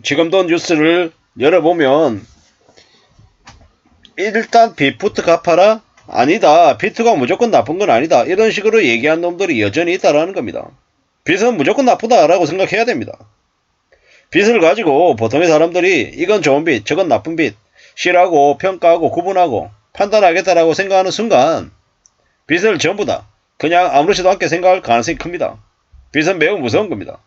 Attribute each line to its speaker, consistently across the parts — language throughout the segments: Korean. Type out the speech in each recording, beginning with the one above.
Speaker 1: 지금도 뉴스를 열어보면 일단 빚부터 갚아라? 아니다. 빚가 무조건 나쁜 건 아니다. 이런 식으로 얘기한 놈들이 여전히 있다라는 겁니다. 빚은 무조건 나쁘다라고 생각해야 됩니다. 빚을 가지고 보통의 사람들이 이건 좋은 빚, 저건 나쁜 빚, 싫어하고 평가하고 구분하고 판단하겠다라고 생각하는 순간 빚을 전부 다 그냥 아무렇지도 않게 생각할 가능성이 큽니다. 빚은 매우 무서운 겁니다.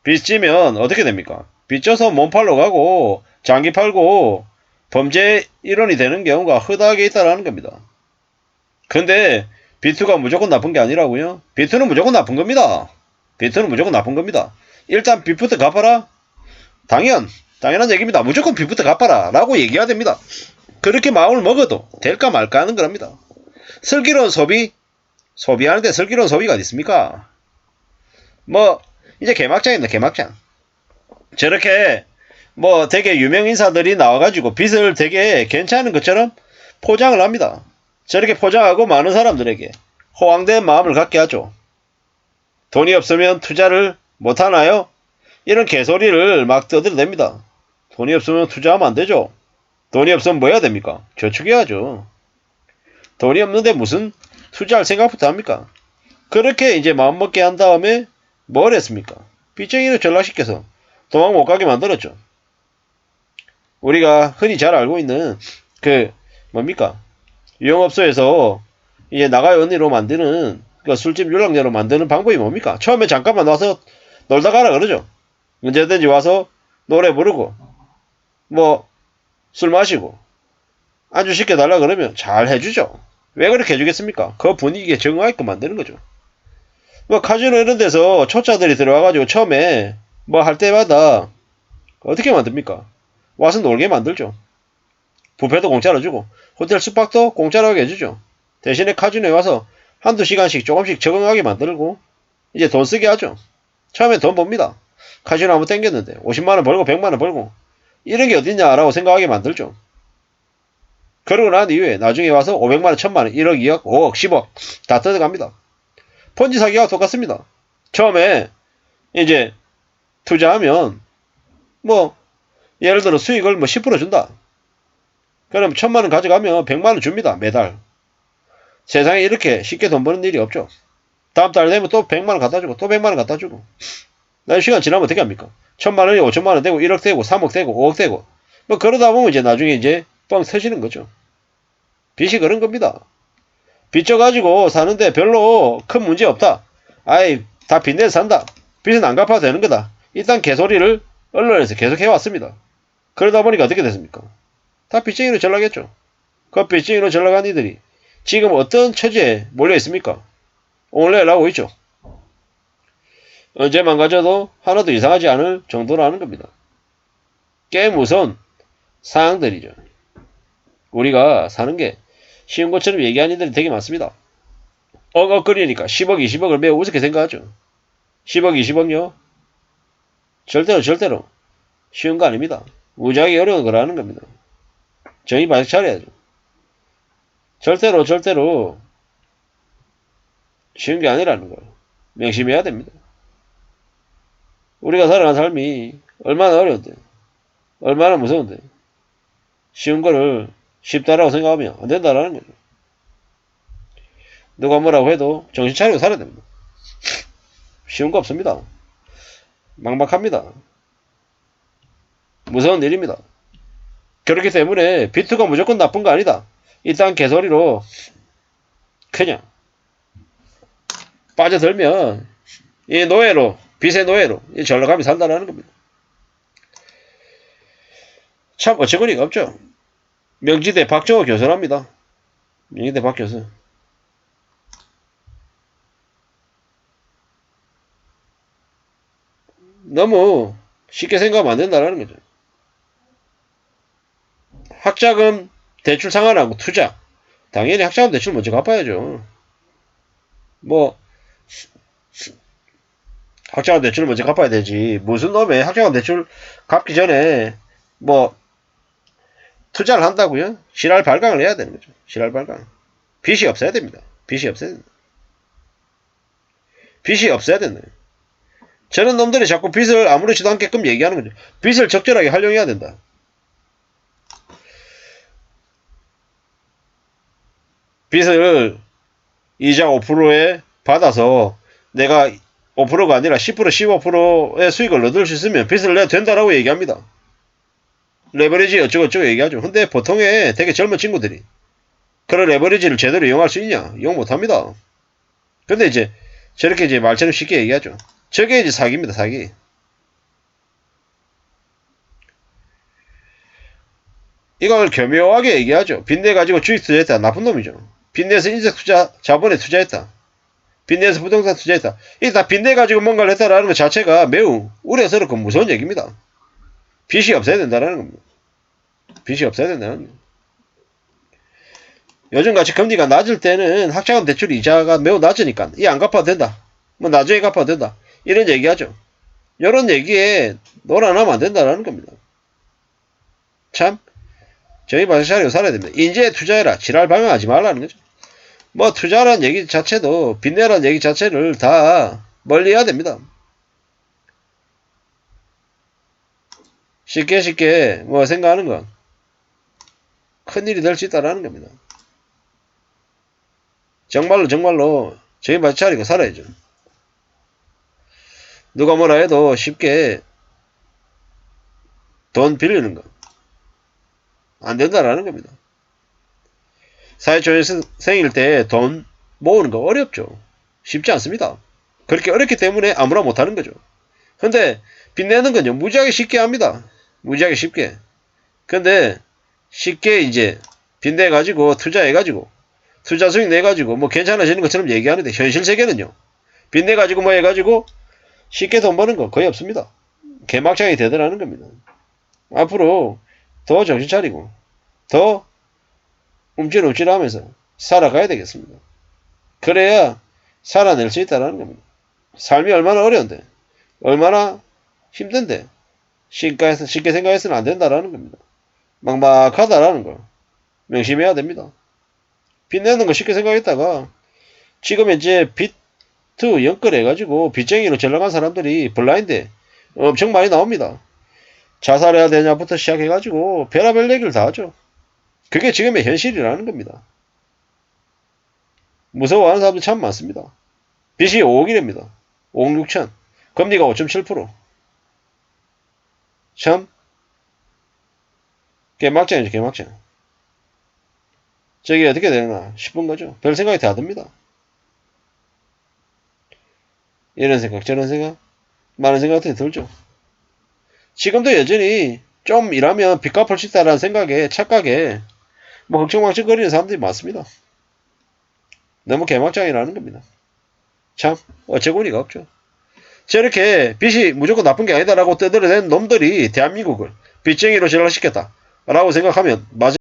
Speaker 1: 빚 지면 어떻게 됩니까? 빚 져서 몸 팔러 가고 장기 팔고 범죄 일원이 되는 경우가 허다하게 있다라는 겁니다. 근데 비투가 무조건 나쁜 게 아니라고요? 비투는 무조건 나쁜 겁니다. 비투는 무조건 나쁜 겁니다. 일단 빚부터 갚아라? 당연한 얘기입니다. 무조건 빚부터 갚아라 라고 얘기해야 됩니다. 그렇게 마음을 먹어도 될까 말까 하는 겁니다. 슬기로운 소비하는데 슬기로운 소비가 어디 있습니까? 뭐 이제 개막장입니다. 개막장. 저렇게 뭐 되게 유명 인사들이 나와가지고 빚을 되게 괜찮은 것처럼 포장을 합니다. 저렇게 포장하고 많은 사람들에게 호황된 마음을 갖게 하죠. 돈이 없으면 투자를 못하나요? 이런 개소리를 막 떠들어댑니다. 돈이 없으면 투자하면 안 되죠. 돈이 없으면 뭐 해야 됩니까? 저축해야죠. 돈이 없는데 무슨 투자할 생각부터 합니까? 그렇게 이제 마음먹게 한 다음에 뭘 했습니까? 빚쟁이를 전락시켜서 도망 못 가게 만들었죠. 우리가 흔히 잘 알고 있는 뭡니까? 유흥업소에서 이제 나가요 언니로 만드는 그 술집 윤락녀로 만드는 방법이 뭡니까? 처음에 잠깐만 와서 놀다 가라 그러죠. 언제든지 와서 노래 부르고 뭐 술 마시고 안주 시켜달라 그러면 잘 해주죠. 왜 그렇게 해주겠습니까? 그 분위기에 적응하게끔 만드는 거죠. 뭐 카지노 이런 데서 초짜들이 들어와가지고 처음에 뭐 할 때마다 어떻게 만듭니까? 와서 놀게 만들죠. 부페도 공짜로 주고 호텔 숙박도 공짜로 하게 해주죠. 대신에 카지노에 와서 한두 시간씩 조금씩 적응하게 만들고 이제 돈 쓰게 하죠. 처음에 돈 법니다. 카지노 한번 땡겼는데 50만원 벌고 100만원 벌고 이런 게 어딨냐라고 생각하게 만들죠. 그러고 난 이후에 나중에 와서 500만원, 1000만원, 1억, 2억, 5억, 10억 다 뜯어갑니다. 폰지 사기와 똑같습니다. 처음에 이제 투자하면 뭐 예를 들어 수익을 뭐 10% 준다. 그럼 1000만원 가져가면 100만원 줍니다. 매달. 세상에 이렇게 쉽게 돈 버는 일이 없죠. 다음 달 되면 또 100만원 갖다 주고 또 100만원 갖다 주고 나 시간 지나면 어떻게 합니까? 1000만원이 5천만원 되고 1억 되고 3억 되고 5억 되고 뭐 그러다 보면 이제 나중에 이제 뻥 터지는 거죠. 빚이 그런 겁니다. 빚져가지고 사는데 별로 큰 문제 없다. 아이 다 빚내서 산다. 빚은 안 갚아도 되는 거다. 일단 개소리를 언론에서 계속 해왔습니다. 그러다 보니까 어떻게 됐습니까? 다 빚쟁이로 전락했죠. 그 빚쟁이로 전락한 이들이 지금 어떤 처지에 몰려 있습니까? 오늘날하고 있죠. 언제 망가져도 하나도 이상하지 않을 정도라는 겁니다. 꽤 무서운 상황들이죠. 우리가 사는 게 쉬운 것처럼 얘기하는 이들이 되게 많습니다. 억억거리니까 10억, 20억을 매우 우습게 생각하죠. 10억, 20억요? 절대로 쉬운 거 아닙니다. 무지하게 어려운 거라는 겁니다. 정의 바짝 차려야죠. 절대로 쉬운 게 아니라는 걸 명심해야 됩니다. 우리가 살아가는 삶이 얼마나 어려운데, 얼마나 무서운데, 쉬운 거를 쉽다라고 생각하면 안 된다라는 거죠. 누가 뭐라고 해도 정신 차리고 살아야 됩니다. 쉬운 거 없습니다. 막막합니다. 무서운 일입니다. 그렇기 때문에 비트가 무조건 나쁜 거 아니다. 일단 개소리로 그냥 빠져들면 이 노예로, 빚의 노예로 전락하며 산다는 겁니다. 참 어처구니가 없죠. 명지대 박정호 교수랍니다. 명지대 박 교수. 너무 쉽게 생각하면 안 된다는 거죠. 학자금 대출 상환하고 투자. 당연히 학자금 대출 먼저 갚아야죠. 뭐 학자금 대출을 먼저 갚아야 되지. 무슨 놈의 학자금 대출 갚기 전에 뭐 투자를 한다고요? 실할 발광을 해야 되는 거죠. 실할 발광. 빚이 없어야 됩니다. 빚이 없어야 된다. 빚이 없어야 된다. 저런 놈들이 자꾸 빚을 아무렇지도 않게끔 얘기하는 거죠. 빚을 적절하게 활용해야 된다. 빚을 이자 5%에 받아서 내가 5%가 아니라 10% 15%의 수익을 얻을 수 있으면 빚을 내야 된다라고 얘기합니다. 레버리지 어쩌고저쩌고 얘기하죠. 근데 보통의 되게 젊은 친구들이 그런 레버리지를 제대로 이용할 수 있냐? 이용 못합니다. 근데 이제 저렇게 이제 말처럼 쉽게 얘기하죠. 저게 이제 사기입니다. 사기. 이걸 교묘하게 얘기하죠. 빚내 가지고 주식 투자했다. 나쁜 놈이죠. 빚내서 인색 투자, 자본에 투자했다. 빚내서 부동산 투자했다. 이게 다 빚내 가지고 뭔가를 했다라는 것 자체가 매우 우려스럽고 무서운 얘기입니다. 빚이 없어야 된다라는 겁니다. 빚이 없어야 된다는 겁니다. 요즘같이 금리가 낮을 때는 학자금 대출 이자가 매우 낮으니까 이 안 갚아도 된다. 뭐 나중에 갚아도 된다. 이런 얘기하죠. 이런 얘기에 놀아나면 안 된다라는 겁니다. 참 저희 방식 차리고 살아야 됩니다. 인재에 투자해라. 지랄 방해하지 말라는 거죠. 뭐 투자라는 얘기 자체도 빚내라는 얘기 자체를 다 멀리해야 됩니다. 쉽게 뭐 생각하는 건 큰일이 될 수 있다라는 겁니다. 정말로 저희 방식 차리고 살아야죠. 누가 뭐라 해도 쉽게 돈 빌리는 거 안 된다라는 겁니다. 사회초년생일 때 돈 모으는 거 어렵죠. 쉽지 않습니다. 그렇게 어렵기 때문에 아무나 못하는 거죠. 근데 빚내는 건요 무지하게 쉽게 합니다. 무지하게 쉽게. 근데 쉽게 이제 빚내가지고 투자해가지고 투자 수익 내가지고 뭐 괜찮아지는 것처럼 얘기하는데 현실 세계는요 빚내가지고 뭐 해가지고 쉽게 돈 버는 거 거의 없습니다. 개막장이 되더라는 겁니다. 앞으로 더 정신 차리고 더 움찔움찔하면서 살아가야 되겠습니다. 그래야 살아낼 수 있다는 겁니다. 삶이 얼마나 어려운데 얼마나 힘든데 쉽게 생각해서는 안 된다라는 겁니다. 막막하다라는 거 명심해야 됩니다. 빚 내는 거 쉽게 생각했다가 지금 이제 비트 연끌해가지고 빚쟁이로 전락한 사람들이 블라인드 엄청 많이 나옵니다. 자살해야 되냐부터 시작해가지고 별의별 얘기를 다 하죠. 그게 지금의 현실이라는 겁니다. 무서워하는 사람들 참 많습니다. 빚이 5억이랍니다. 5억 6천. 금리가 5.7%. 참 개막장이죠. 개막장. 저게 어떻게 되나 싶은 거죠. 별 생각이 다 듭니다. 이런 생각 저런 생각 많은 생각들이 들죠. 지금도 여전히 좀 일하면 빚 갚을 수 있다는 생각에 착각에 뭐 걱정망정거리는 사람들이 많습니다. 너무 개막장이라는 겁니다. 참 어처구니가 없죠. 저렇게 빚이 무조건 나쁜 게 아니다라고 떠들어댄 놈들이 대한민국을 빚쟁이로 전락시켰다 라고 생각하면 맞아요.